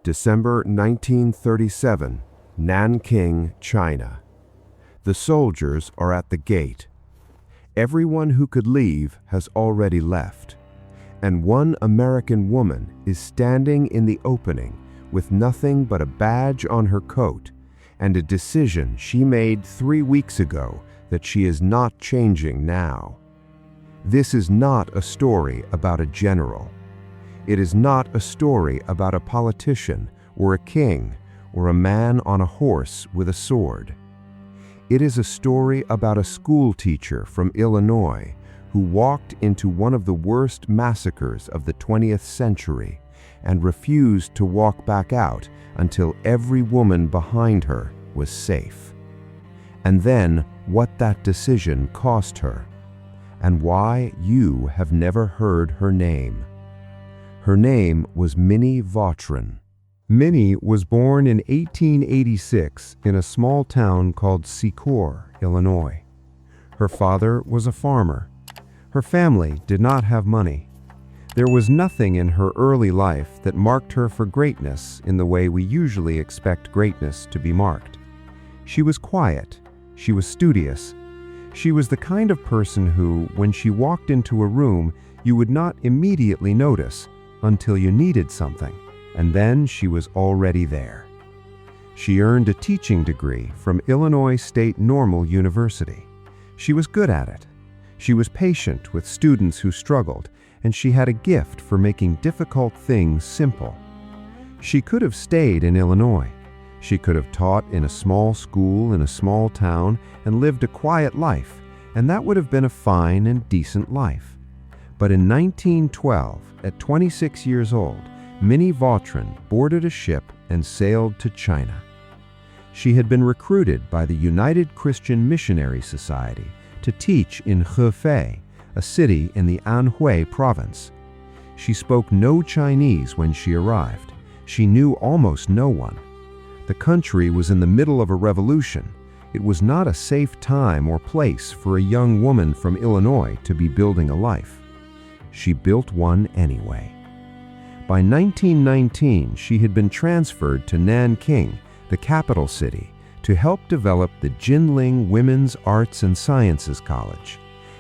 December 1937, Nanking, China. The soldiers are at the gate. Everyone who could leave has already left, and one American woman is standing in the opening with nothing but a badge on her coat and a decision she made 3 weeks ago that she is not changing now. This is not a story about a general. It is not a story about a politician or a king or a man on a horse with a sword. It is a story about a schoolteacher from Illinois who walked into one of the worst massacres of the 20th century and refused to walk back out until every woman behind her was safe. And then what that decision cost her, and why you have never heard her name. Her name was Minnie Vautrin. Minnie was born in 1886 in a small town called Secor, Illinois. Her father was a farmer. Her family did not have money. There was nothing in her early life that marked her for greatness in the way we usually expect greatness to be marked. She was quiet. She was studious. She was the kind of person who, when she walked into a room, you would not immediately notice until you needed something, and then she was already there. She earned a teaching degree from Illinois State Normal University. She was good at it. She was patient with students who struggled, and she had a gift for making difficult things simple. She could have stayed in Illinois. She could have taught in a small school in a small town and lived a quiet life, and that would have been a fine and decent life. But in 1912, at 26 years old, Minnie Vautrin boarded a ship and sailed to China. She had been recruited by the United Christian Missionary Society to teach in Hefei, a city in the Anhui province. She spoke no Chinese when she arrived. She knew almost no one. The country was in the middle of a revolution. It was not a safe time or place for a young woman from Illinois to be building a life. She built one anyway. By 1919, she had been transferred to Nanking, the capital city, to help develop the Jinling Women's Arts and Sciences College.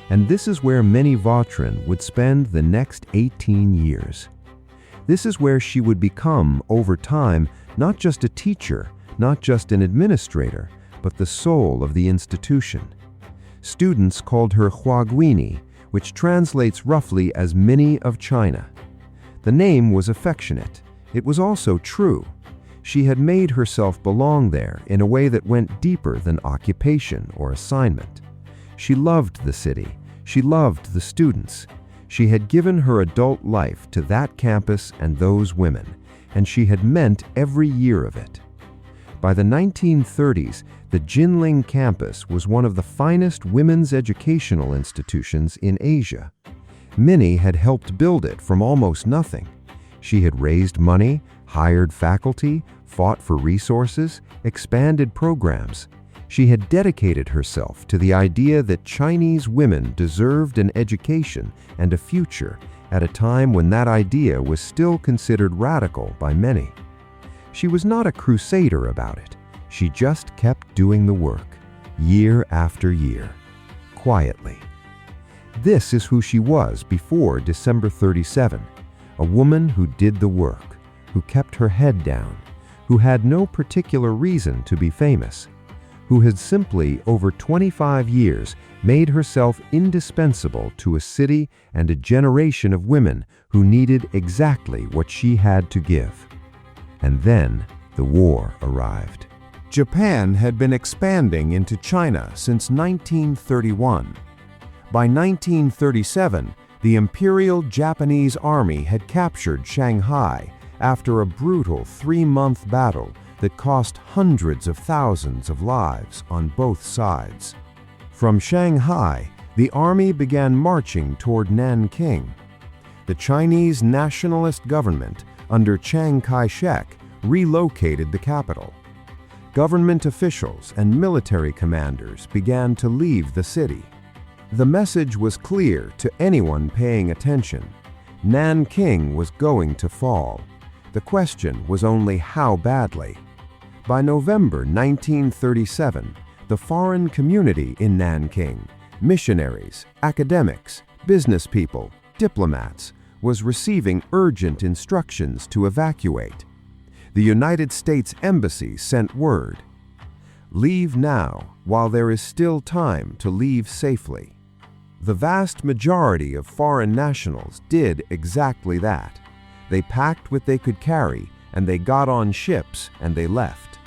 And this is where Minnie Vautrin would spend the next 18 years. This is where she would become, over time, not just a teacher, not just an administrator, but the soul of the institution. Students called her Huaguini, which translates roughly as Minnie of China. The name was affectionate. It was also true. She had made herself belong there in a way that went deeper than occupation or assignment. She loved the city. She loved the students. She had given her adult life to that campus and those women, and she had meant every year of it. By the 1930s, the Jinling campus was one of the finest women's educational institutions in Asia. Minnie had helped build it from almost nothing. She had raised money, hired faculty, fought for resources, expanded programs. She had dedicated herself to the idea that Chinese women deserved an education and a future at a time when that idea was still considered radical by many. She was not a crusader about it. She just kept doing the work, year after year, quietly. This is who she was before December 37, a woman who did the work, who kept her head down, who had no particular reason to be famous, who had simply, over 25 years, made herself indispensable to a city and a generation of women who needed exactly what she had to give. And then the war arrived. Japan had been expanding into China since 1931. By 1937, the Imperial Japanese Army had captured Shanghai after a brutal 3-month battle that cost hundreds of thousands of lives on both sides. From Shanghai, the army began marching toward Nanking. The Chinese nationalist government, under Chiang Kai-shek, relocated the capital. Government officials and military commanders began to leave the city. The message was clear to anyone paying attention. Nanking was going to fall. The question was only how badly. By November 1937, the foreign community in Nanking, missionaries, academics, business people, diplomats, was receiving urgent instructions to evacuate. The United States Embassy sent word, "Leave now, while there is still time to leave safely." The vast majority of foreign nationals did exactly that. They packed what they could carry, and they got on ships, and they left.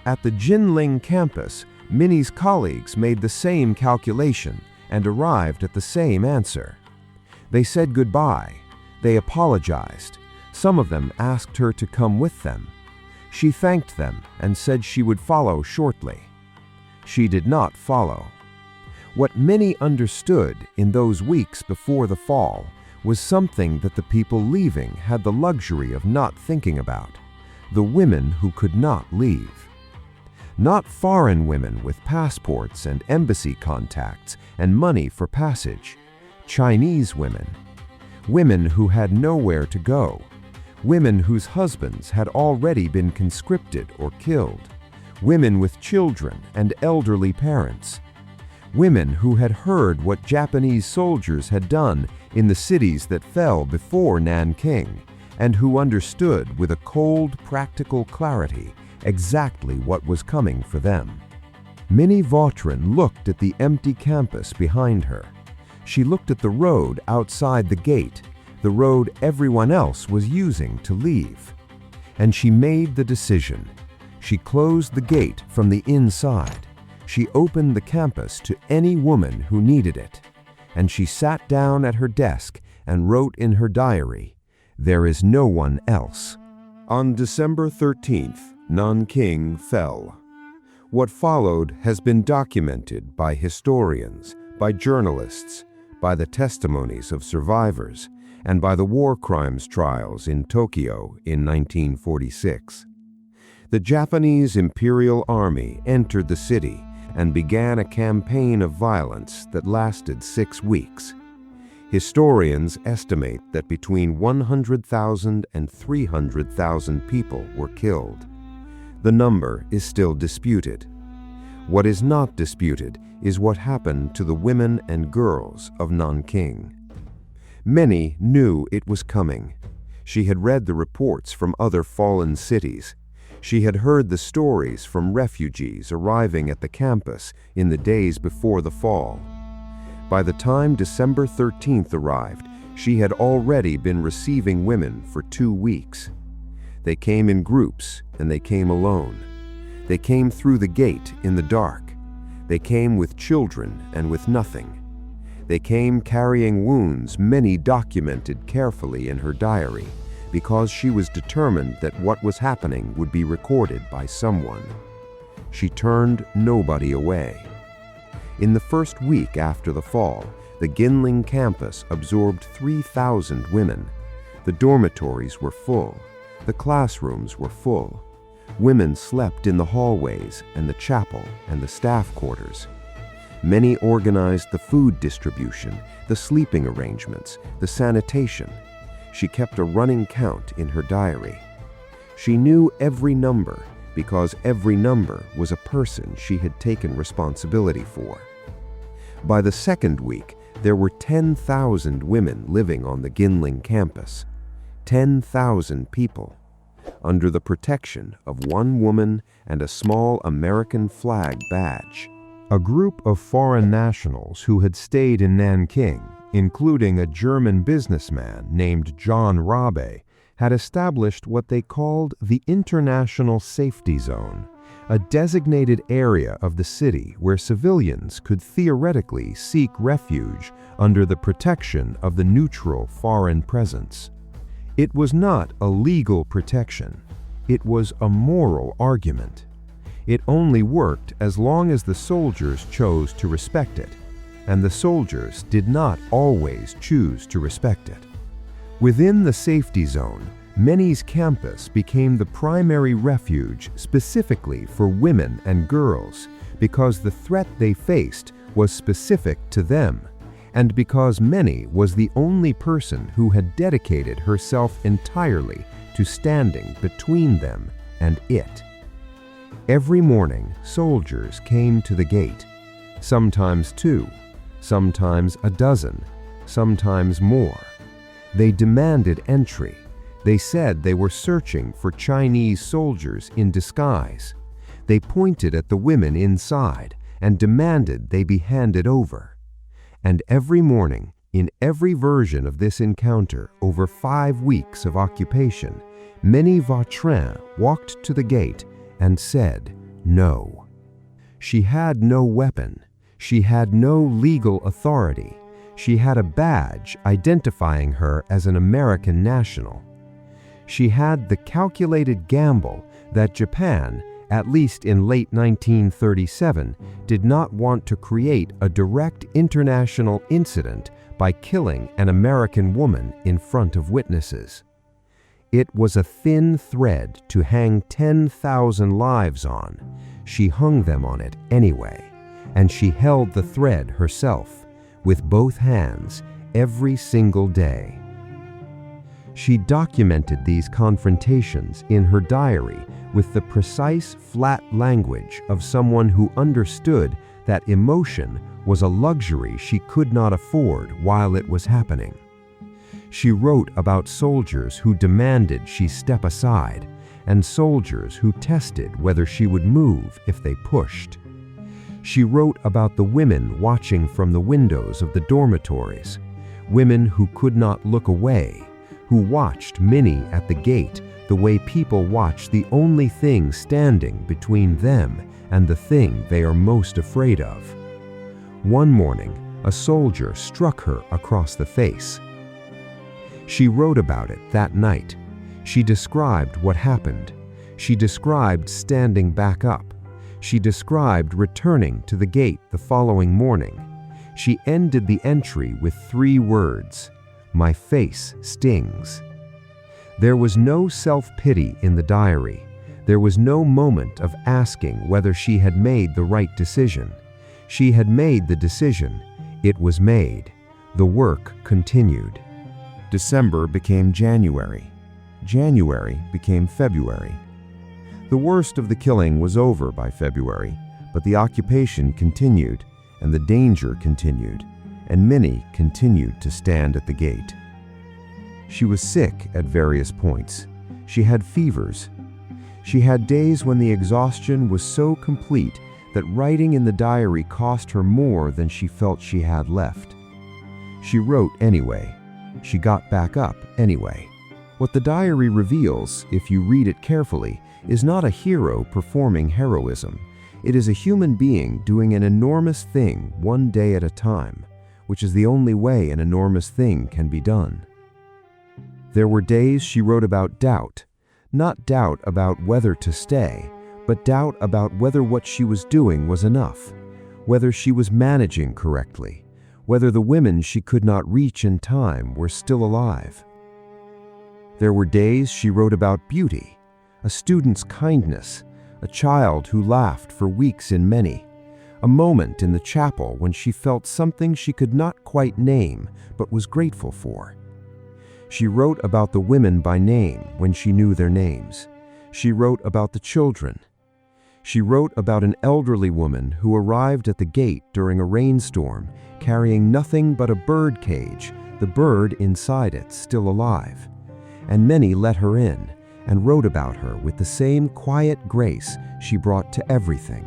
At the Jinling campus, Minnie's colleagues made the same calculation and arrived at the same answer. They said goodbye. They apologized. Some of them asked her to come with them. She thanked them and said she would follow shortly. She did not follow. What many understood in those weeks before the fall was something that the people leaving had the luxury of not thinking about: the women who could not leave. Not foreign women with passports and embassy contacts and money for passage. Chinese women. Women who had nowhere to go. Women whose husbands had already been conscripted or killed. Women with children and elderly parents. Women who had heard what Japanese soldiers had done in the cities that fell before Nanking, and who understood with a cold, practical clarity exactly what was coming for them. Minnie Vautrin looked at the empty campus behind her. She looked at the road outside the gate, the road everyone else was using to leave. And she made the decision. She closed the gate from the inside. She opened the campus to any woman who needed it. And she sat down at her desk and wrote in her diary, "There is no one else." On December 13th, Nanking fell. What followed has been documented by historians, by journalists, by the testimonies of survivors, and by the war crimes trials in Tokyo in 1946. The Japanese Imperial Army entered the city and began a campaign of violence that lasted 6 weeks. Historians estimate that between 100,000 and 300,000 people were killed. The number is still disputed. What is not disputed is what happened to the women and girls of Nanking. Many knew it was coming. She had read the reports from other fallen cities. She had heard the stories from refugees arriving at the campus in the days before the fall. By the time December 13th arrived, she had already been receiving women for 2 weeks. They came in groups and they came alone. They came through the gate in the dark. They came with children and with nothing. They came carrying wounds many documented carefully in her diary, because she was determined that what was happening would be recorded by someone. She turned nobody away. In the first week after the fall, the Ginling campus absorbed 3,000 women. The dormitories were full. The classrooms were full. Women slept in the hallways and the chapel and the staff quarters. Many organized the food distribution, the sleeping arrangements, the sanitation. She kept a running count in her diary. She knew every number because every number was a person she had taken responsibility for. By the second week, there were 10,000 women living on the Ginling campus. 10,000 people, under the protection of one woman and a small American flag badge. A group of foreign nationals who had stayed in Nanking, including a German businessman named John Rabe, had established what they called the International Safety Zone, a designated area of the city where civilians could theoretically seek refuge under the protection of the neutral foreign presence. It was not a legal protection. It was a moral argument. It only worked as long as the soldiers chose to respect it, and the soldiers did not always choose to respect it. Within the safety zone, Minnie's campus became the primary refuge specifically for women and girls because the threat they faced was specific to them, and because Minnie was the only person who had dedicated herself entirely to standing between them and it. Every morning, soldiers came to the gate, sometimes 2, sometimes a dozen, sometimes more. They demanded entry. They said they were searching for Chinese soldiers in disguise. They pointed at the women inside and demanded they be handed over. And every morning, in every version of this encounter over 5 weeks of occupation, Minnie Vautrin walked to the gate and said no. She had no weapon. She had no legal authority. She had a badge identifying her as an American national. She had the calculated gamble that Japan, at least in late 1937, did not want to create a direct international incident by killing an American woman in front of witnesses. It was a thin thread to hang 10,000 lives on. She hung them on it anyway, and she held the thread herself, with both hands, every single day. She documented these confrontations in her diary with the precise, flat language of someone who understood that emotion was a luxury she could not afford while it was happening. She wrote about soldiers who demanded she step aside, and soldiers who tested whether she would move if they pushed. She wrote about the women watching from the windows of the dormitories, women who could not look away, who watched Minnie at the gate the way people watch the only thing standing between them and the thing they are most afraid of. One morning, a soldier struck her across the face. She wrote about it that night. She described what happened. She described standing back up. She described returning to the gate the following morning. She ended the entry with 3 words: "My face stings." There was no self-pity in the diary. There was no moment of asking whether she had made the right decision. She had made the decision. It was made. The work continued. December became January. January became February. The worst of the killing was over by February, but the occupation continued, and the danger continued, and Minnie continued to stand at the gate. She was sick at various points. She had fevers. She had days when the exhaustion was so complete that writing in the diary cost her more than she felt she had left. She wrote anyway. She got back up anyway. What the diary reveals, if you read it carefully, is not a hero performing heroism. It is a human being doing an enormous thing one day at a time, which is the only way an enormous thing can be done. There were days she wrote about doubt, not doubt about whether to stay, but doubt about whether what she was doing was enough, whether she was managing correctly, whether the women she could not reach in time were still alive. There were days she wrote about beauty, a student's kindness, a child who laughed for weeks in many, a moment in the chapel when she felt something she could not quite name but was grateful for. She wrote about the women by name when she knew their names. She wrote about the children. She wrote about an elderly woman who arrived at the gate during a rainstorm, carrying nothing but a bird cage, the bird inside it still alive. And many let her in, and wrote about her with the same quiet grace she brought to everything.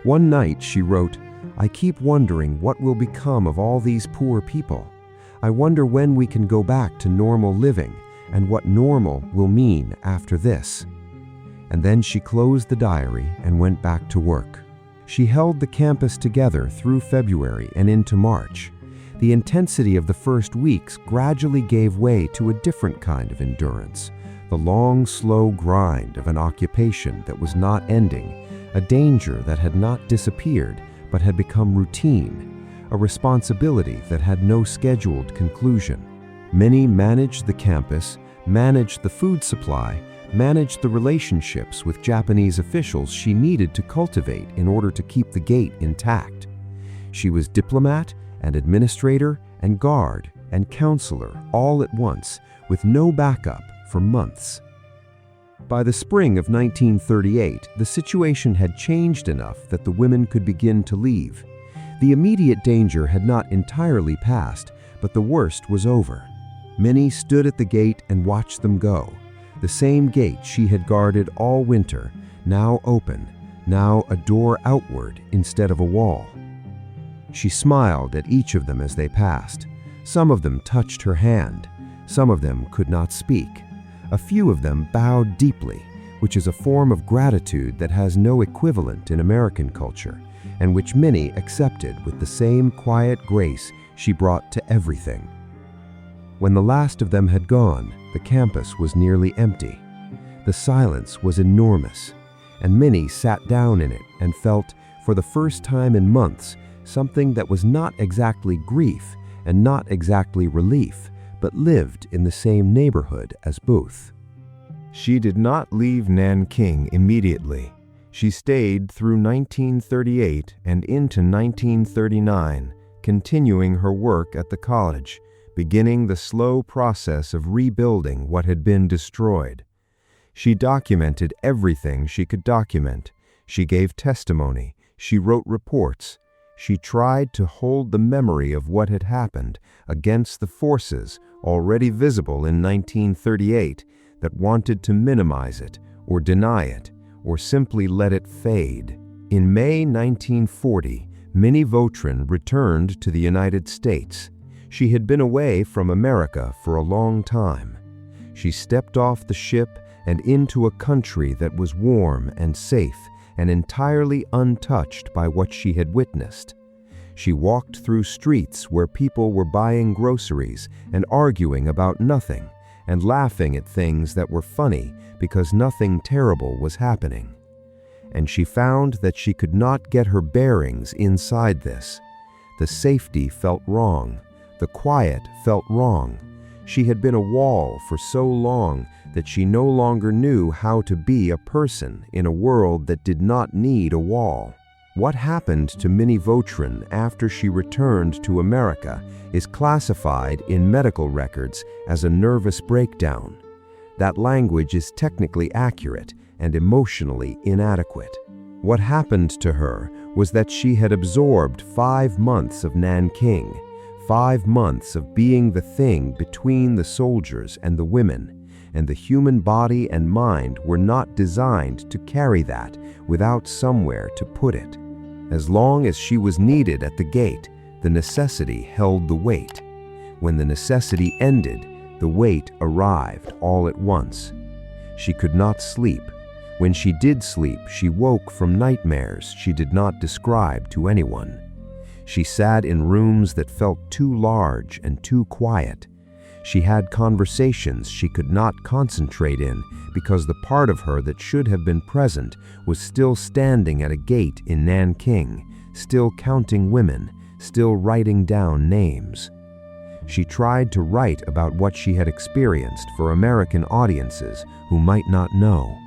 One night she wrote, "I keep wondering what will become of all these poor people. I wonder when we can go back to normal living, and what normal will mean after this." And then she closed the diary and went back to work. She held the campus together through February and into March. The intensity of the first weeks gradually gave way to a different kind of endurance, the long, slow grind of an occupation that was not ending, a danger that had not disappeared but had become routine, a responsibility that had no scheduled conclusion. Minnie managed the campus, managed the food supply, managed the relationships with Japanese officials she needed to cultivate in order to keep the gate intact. She was diplomat and administrator and guard and counselor all at once, with no backup for months. By the spring of 1938, the situation had changed enough that the women could begin to leave. The immediate danger had not entirely passed, but the worst was over. Minnie stood at the gate and watched them go. The same gate she had guarded all winter, now open, now a door outward instead of a wall. She smiled at each of them as they passed. Some of them touched her hand. Some of them could not speak. A few of them bowed deeply, which is a form of gratitude that has no equivalent in American culture, and which Minnie accepted with the same quiet grace she brought to everything. When the last of them had gone, the campus was nearly empty. The silence was enormous, and Minnie sat down in it and felt, for the first time in months, something that was not exactly grief and not exactly relief, but lived in the same neighborhood as Booth. She did not leave Nanking immediately. She stayed through 1938 and into 1939, continuing her work at the college, beginning the slow process of rebuilding what had been destroyed. She documented everything she could document. She gave testimony. She wrote reports. She tried to hold the memory of what had happened against the forces already visible in 1938 that wanted to minimize it or deny it or simply let it fade. In May 1940, Minnie Vautrin returned to the United States. She had been away from America for a long time. She stepped off the ship and into a country that was warm and safe and entirely untouched by what she had witnessed. She walked through streets where people were buying groceries and arguing about nothing and laughing at things that were funny because nothing terrible was happening. And she found that she could not get her bearings inside this. The safety felt wrong. The quiet felt wrong. She had been a wall for so long that she no longer knew how to be a person in a world that did not need a wall. What happened to Minnie Vautrin after she returned to America is classified in medical records as a nervous breakdown. That language is technically accurate and emotionally inadequate. What happened to her was that she had absorbed 5 months of Nanking, 5 months of being the thing between the soldiers and the women, and the human body and mind were not designed to carry that without somewhere to put it. As long as she was needed at the gate, the necessity held the weight. When the necessity ended, the weight arrived all at once. She could not sleep. When she did sleep, she woke from nightmares she did not describe to anyone. She sat in rooms that felt too large and too quiet. She had conversations she could not concentrate in because the part of her that should have been present was still standing at a gate in Nanking, still counting women, still writing down names. She tried to write about what she had experienced for American audiences who might not know.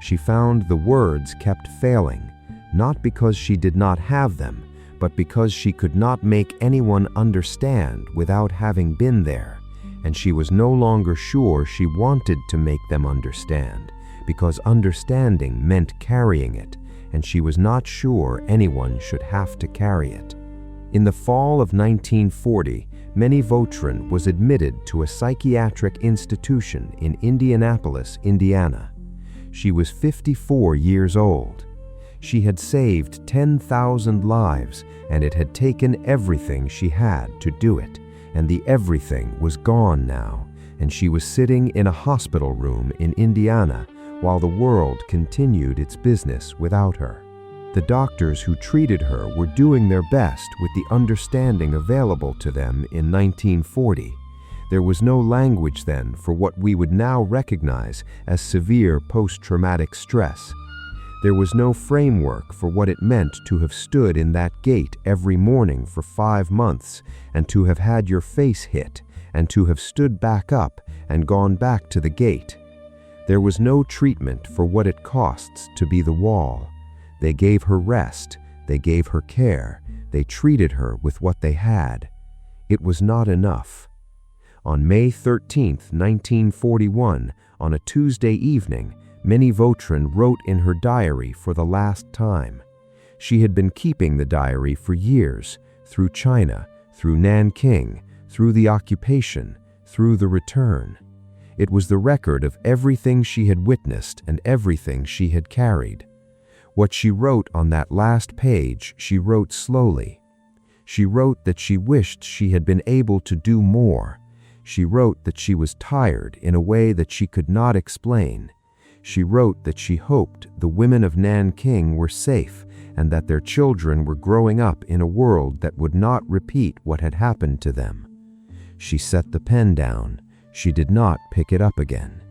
She found the words kept failing, not because she did not have them, but because she could not make anyone understand without having been there. And she was no longer sure she wanted to make them understand, because understanding meant carrying it, and she was not sure anyone should have to carry it. In the fall of 1940, Minnie Vautrin was admitted to a psychiatric institution in Indianapolis, Indiana. She was 54 years old. She had saved 10,000 lives, and it had taken everything she had to do it. And the everything was gone now, and she was sitting in a hospital room in Indiana while the world continued its business without her. The doctors who treated her were doing their best with the understanding available to them in 1940. There was no language then for what we would now recognize as severe post-traumatic stress. There was no framework for what it meant to have stood in that gate every morning for 5 months, and to have had your face hit, and to have stood back up and gone back to the gate. There was no treatment for what it costs to be the wall. They gave her rest, they gave her care, they treated her with what they had. It was not enough. On May 13, 1941, on a Tuesday evening, Minnie Vautrin wrote in her diary for the last time. She had been keeping the diary for years, through China, through Nanking, through the occupation, through the return. It was the record of everything she had witnessed and everything she had carried. What she wrote on that last page, she wrote slowly. She wrote that she wished she had been able to do more. She wrote that she was tired in a way that she could not explain. She wrote that she hoped the women of Nanking were safe and that their children were growing up in a world that would not repeat what had happened to them. She set the pen down. She did not pick it up again.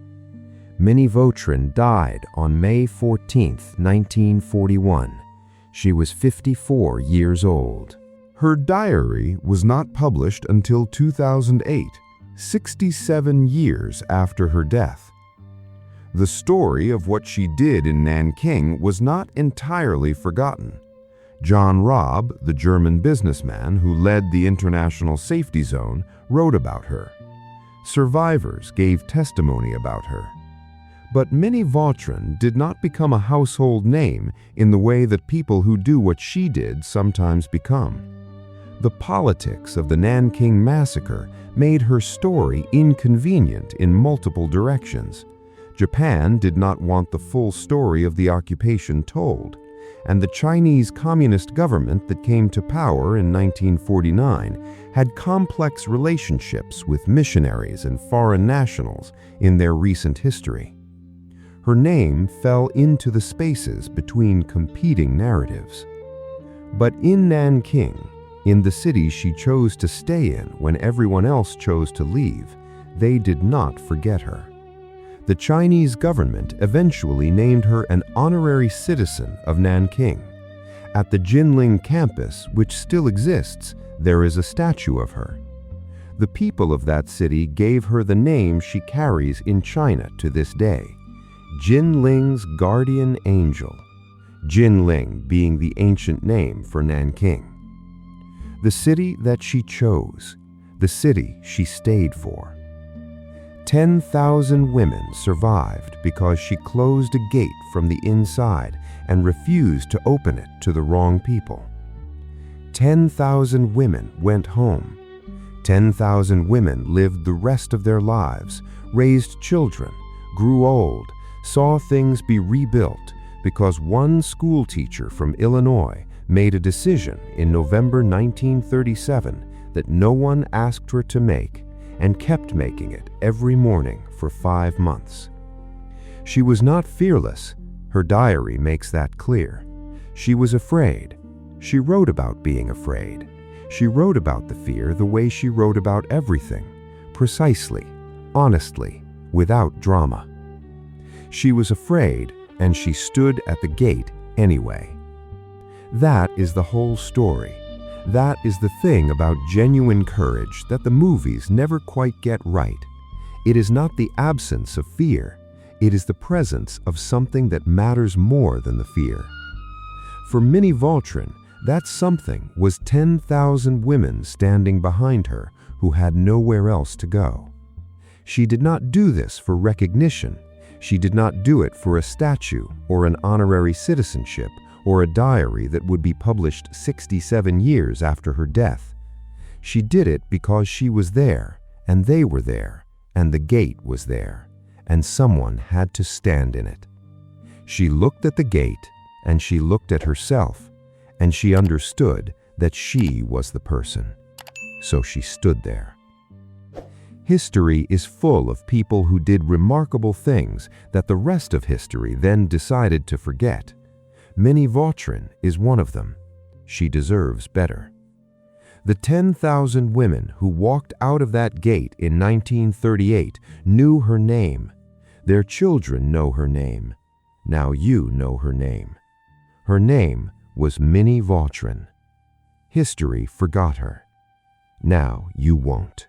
Minnie Vautrin died on May 14, 1941. She was 54 years old. Her diary was not published until 2008, 67 years after her death. The story of what she did in Nanking was not entirely forgotten. John Robb, the German businessman who led the International Safety Zone, wrote about her. Survivors gave testimony about her. But Minnie Vautrin did not become a household name in the way that people who do what she did sometimes become. The politics of the Nanking massacre made her story inconvenient in multiple directions. Japan did not want the full story of the occupation told, and the Chinese Communist government that came to power in 1949 had complex relationships with missionaries and foreign nationals in their recent history. Her name fell into the spaces between competing narratives. But in Nanking, in the city she chose to stay in when everyone else chose to leave, they did not forget her. The Chinese government eventually named her an honorary citizen of Nanking. At the Jinling campus, which still exists, there is a statue of her. The people of that city gave her the name she carries in China to this day, Jinling's guardian angel, Jinling being the ancient name for Nanking. The city that she chose, the city she stayed for. 10,000 women survived because she closed a gate from the inside and refused to open it to the wrong people. 10,000 women went home. 10,000 women lived the rest of their lives, raised children, grew old, saw things be rebuilt because one schoolteacher from Illinois made a decision in November 1937 that no one asked her to make, and kept making it every morning for 5 months. She was not fearless. Her diary makes that clear. She was afraid. She wrote about being afraid. She wrote about the fear the way she wrote about everything, precisely, honestly, without drama. She was afraid, and she stood at the gate anyway. That is the whole story. That is the thing about genuine courage that the movies never quite get right. It is not the absence of fear. It is the presence of something that matters more than the fear. For Minnie Vautrin, that something was 10,000 women standing behind her who had nowhere else to go. She did not do this for recognition. She did not do it for a statue or an honorary citizenship or a diary that would be published 67 years after her death. She did it because she was there, and they were there, and the gate was there, and someone had to stand in it. She looked at the gate, and she looked at herself, and she understood that she was the person. So she stood there. History is full of people who did remarkable things that the rest of history then decided to forget. Minnie Vautrin is one of them. She deserves better. The 10,000 women who walked out of that gate in 1938 knew her name. Their children know her name. Now you know her name. Her name was Minnie Vautrin. History forgot her. Now you won't.